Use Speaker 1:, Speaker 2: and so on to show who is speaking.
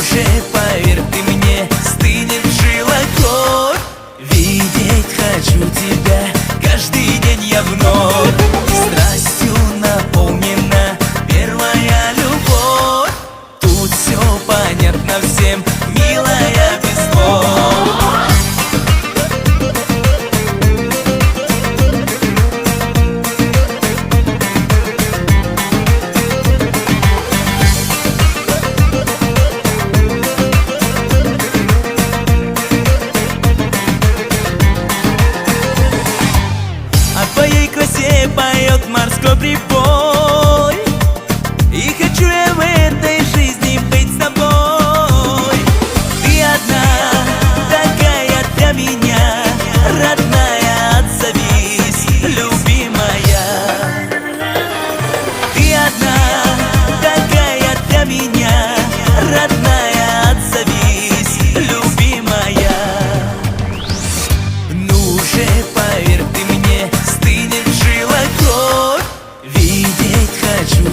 Speaker 1: же, поверь ты мне, стынет в жилах кровь. Видеть хочу тебя каждый день я вновь. Страстью наполнена первая любовь. Тут все понятно всем, милая, без слов. О твоей красе поет морской прибой, и хочу я в этой жизни быть с тобой. Ты одна, такая для меня, родная, отзовись, любимая. Ты одна, такая для меня, родная, отзовись, любимая. Ну же, поверь ты мне, стынет в жилах кровь. Видеть хочу